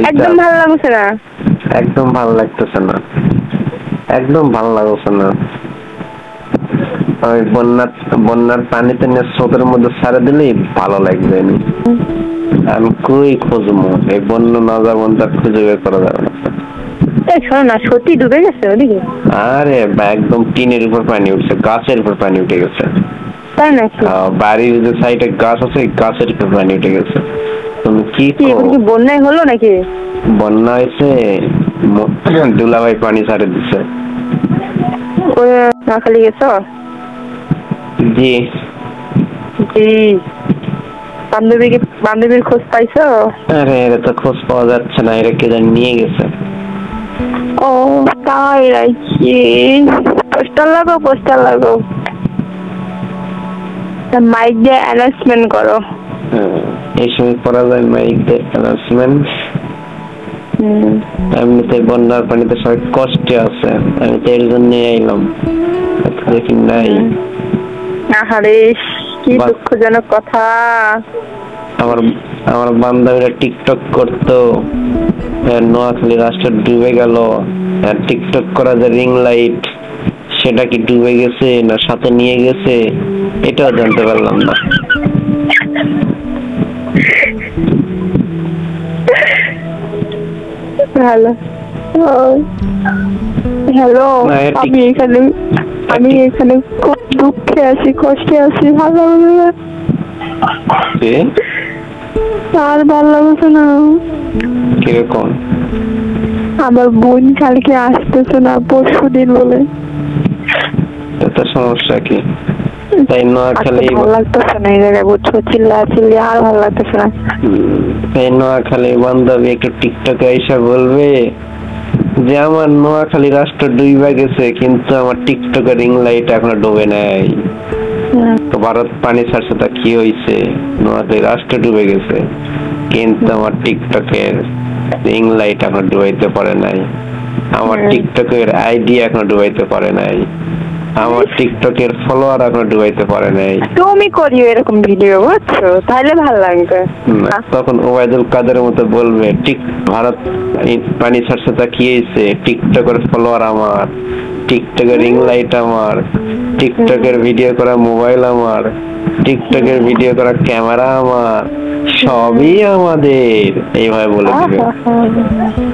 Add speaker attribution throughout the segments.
Speaker 1: একদম ভালো লাগছে না।
Speaker 2: একদম ভালো লাগতেছে না, একদম ভালো লাগছে না। ওই বন্যার পানিতে নিয়ে স্রোতের মধ্যে ছাড়ে দিলেই ভালো লাগবে। আমি কই খুঁজবো, এই বন্যা না যাবো তার খুঁজে বের করা যাবে না।
Speaker 1: শোনো না, সত্যি ডুবে গেছে ওদিকে?
Speaker 2: আরে একদম টিনের উপর পানি উঠছে, গাছের উপর পানি উঠে গেছে।
Speaker 1: তাই নাকি?
Speaker 2: বাড়ির যে সাইডে গাছ আছে, গাছের উপর পানি উঠে গেছে। তুমি কি
Speaker 1: বন্যায় হলো নাকি?
Speaker 2: বন্যা হয়েছে, দুলাভাই পানি ছাড়ে দিচ্ছে।
Speaker 1: নোয়াখালী গেছো?
Speaker 2: জি
Speaker 1: জি। বান্ধবীর খোঁজ পাইছো?
Speaker 2: আরে এরা তো খোঁজ পাওয়া যাচ্ছে না, এরা কে জানি নিয়ে গেছে।
Speaker 1: ও তাই নাকি? পোস্টার লাগাও। মাইক দিয়ে অ্যানাউন্সমেন্ট করো।
Speaker 2: এই সময় করা যায় মাইক দিয়ে অ্যানাউন্সমেন্ট। এমনিতে বন্যার পানিতে সবাই কষ্টে আছে, আমি তো এর জন্য আইলাম। দেখি নাই।
Speaker 1: আহারে কি দুঃখজনক কথা।
Speaker 2: আমার বান্ধবীরা টিকটক করতো, নোয়াখালী রাষ্ট্র ডুবে গেল। টিকটক করা যে রিং লাইট, সেটা কি ডুবে গেছে না সাথে নিয়ে গেছে, এটাও জানতে পারলাম না।
Speaker 1: হ্যালো, আমি এখানে খুব দুঃখে আছি, কষ্টে আছি। ভালো আর ভালো লাগছে না।
Speaker 2: কিরকম?
Speaker 1: আমার বোন কালকে আসতেছে না, পরশুদিন বলে।
Speaker 2: এটা সমস্যা কি? তাই নোয়াখালী
Speaker 1: ভালো লাগতেছে না এই জায়গায়, বুঝছো? চিল্লি আর ভালো লাগতেছে না।
Speaker 2: তাই নোয়াখালী বান্ধবী একটু টিকটকে এসে বলবে যে আমার নোয়াখালী রাষ্ট্র ডুবে গেছে, কিন্তু আমার টিকটকের রিং লাইট এখনো ডুবে নাই। তো ভারত পানি ছাড়ছে, তা কি হয়েছে? নোয়াখালী রাষ্ট্র ডুবে গেছে, কিন্তু আমার টিকটকের রিং লাইট এখনো ডুবাইতে পারে নাই, আমার টিকটকের আইডি এখনো ডুবাইতে পারে নাই, আমার টিকটকের ফলোয়ার এখনো ডুবাইতে পারে নাই।
Speaker 1: তুমি করিও এরকম ভিডিও, বুঝছো? তাহলে ভালো লাগবে।
Speaker 2: তখন ওবায়দুল কাদের মতো বলবে, ভারত পানি ছাড়ছে, তা কি হয়েছে? টিকটকের ফলোয়ার আমার, টিকটকের রিং লাইট আমার, টিকটকের ভিডিও করা মোবাইল আমার, টিকটকের ভিডিও করা ক্যামেরা আমার, সবই আমাদের। এইভাবে বলে দিবে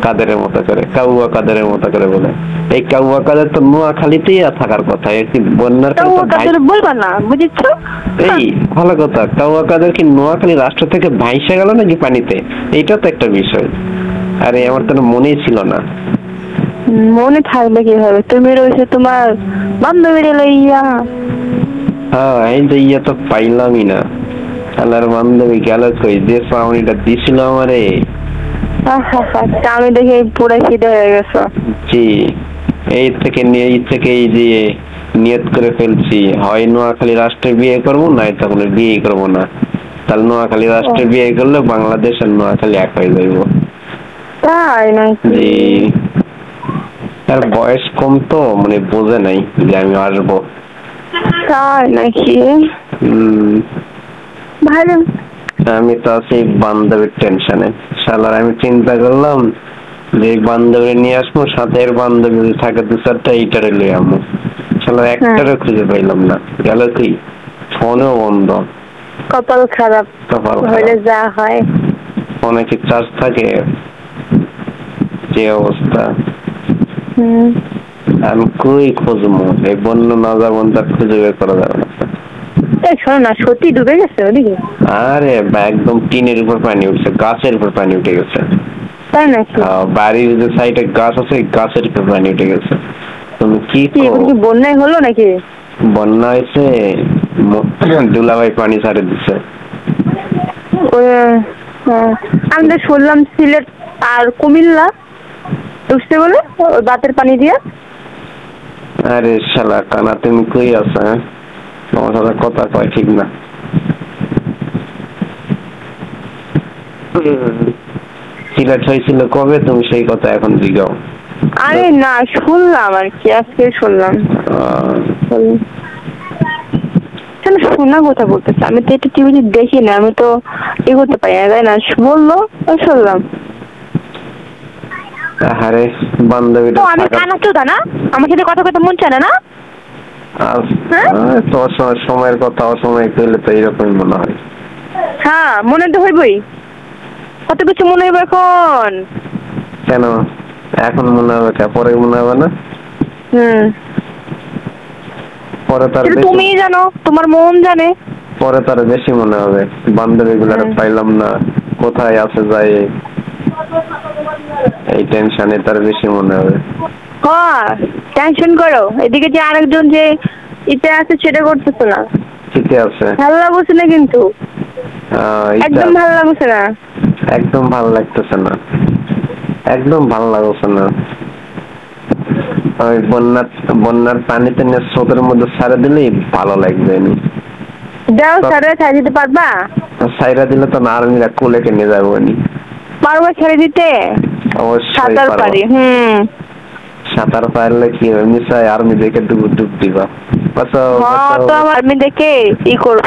Speaker 2: কাদেরের মতো করে, কাউয়া কাদেরের মতো করে বলে। এই কাউয়া কাদের তো নোয়াখালীতেই থাকার কথা, একটি বন্যার
Speaker 1: বলবা না, বুঝছো?
Speaker 2: এই ভালো কথা, কাউয়া কাদের কি নোয়াখালী রাষ্ট্র থেকে ভাইসা গেল নাকি পানিতে? এইটা তো একটা বিষয়। আরে আমার তো মনেই ছিল না।
Speaker 1: মনে থাকবে কিভাবে? তুমি রয়েছে তোমার বান্ধবীর লইয়া।
Speaker 2: হ্যাঁ, এই যে ইয়া তো পাইলামই না। আল্লাহর বান্ধবী গেল কই? যে পাউনিটা দিছিল আমারে,
Speaker 1: আমি দেখে পুরাই ফিদা হয়ে গেছো।
Speaker 2: জি, এই থেকে এই যে নিয়ত করে ফেলছি, হয় নোয়াখালী রাষ্ট্রে বিয়ে করবো, নাই তখন বিয়ে করবো না। তাহলে নোয়াখালী রাষ্ট্রে বিয়ে করলে বাংলাদেশ আর নোয়াখালী এক হয়ে যাইব।
Speaker 1: তাই নাকি?
Speaker 2: জি। আর বয়স কম তো, মানে বোঝে নাই যে আমি আসবো।
Speaker 1: তাই নাকি? ভালো।
Speaker 2: আমি তো আছি বান্ধবীর টেনশনে। শালার আমি চিন্তা করলাম যে বান্ধবী নিয়ে আসবো, সাথে বান্ধবী থাকে দু চারটা, এইটারে লই আমো। শালার একটারও খুঁজে পাইলাম না, গেল কি? ফোনও বন্ধ।
Speaker 1: কপাল খারাপ। হলে যা হয়।
Speaker 2: ফোনে কি চার্জ থাকে? যে অবস্থা। আমি কই খুঁজবো, এই বন্য না যাবো তার খুঁজে বের করা যাবে না।
Speaker 1: শোনো না, সত্যি ডুবে গেছে ওদিকে?
Speaker 2: আরে একদম টিনের উপর পানি উঠছে, গাছের উপর পানি উঠে গেছে।
Speaker 1: তাই নাকি?
Speaker 2: বাড়ির যে সাইডে গাছ আছে, গাছের উপর পানি উঠে গেছে। তুমি কি
Speaker 1: বন্যায় হলো নাকি?
Speaker 2: বন্যা হয়েছে, দুলাভাই পানি ছাড়ে দিচ্ছে।
Speaker 1: আমি তো শুনলাম সিলেট আর কুমিল্লা ঢুকছে বলে বাতের পানি দিয়ে।
Speaker 2: আরে শালা কানা, তুমি কই আছো? তোমার সাথে কথা কয় ঠিক না। সিলেট হয়েছিল কবে? তুমি সেই কথা এখন জিগাও।
Speaker 1: আরে না, শুনলাম আর কি, আজকে শুনলাম। শোনা কথা বলতেছে, আমি তো এটা টিভিতে দেখি না, আমি তো এগোতে পারি না, তাই না? বললো শুনলাম।
Speaker 2: আরে বান্ধবীটা
Speaker 1: তো আমি কানা চোদা না, আমার সাথে কথা কথা মন চায় না? হ্যাঁ?
Speaker 2: তোর সময়ের কথা অসময়ে কইলে তো এরকমই মনে হয়।
Speaker 1: হ্যাঁ মনে তো হইবই, কত কিছু মনে হইব এখন।
Speaker 2: কেন এখন মনে হবে, কে পরে মনে হবে না? পরে তার
Speaker 1: তুমিই জানো, তোমার মন জানে।
Speaker 2: পরে তার বেশি মনে হবে, বান্ধবী গুলার পাইলাম না, কোথায় আছে যাই, এই টেনশনে তার বেশি মনে হবে।
Speaker 1: হ্যাঁ টেনশন করো, এদিকে যে আরেকজন যে ইতে আছে সেটা করতেছ না।
Speaker 2: ঠিকই আছে,
Speaker 1: ভালো লাগছে না কিন্তু, একদম ভালো লাগছে না,
Speaker 2: একদম ভালো লাগতেছে না, একদম ভালো লাগছে না। ওই বন্যার পানিতে নিয়ে স্রোতের মধ্যে ছাড়ে দিলেই ভালো লাগবে।
Speaker 1: দাও ছাড়ে ছাড়ে দিতে পারবা?
Speaker 2: ছাইরা দিলে তো না আর্মিরা কোলে কে নিয়ে যাবো নি।
Speaker 1: পারবো ছেড়ে দিতে?
Speaker 2: অবশ্যই
Speaker 1: পারি।
Speaker 2: সাঁতার পারলে কি নিশ্চয় আর্মি দেখে ডুব দিবা।
Speaker 1: তো আর্মি দেখে ই করবো।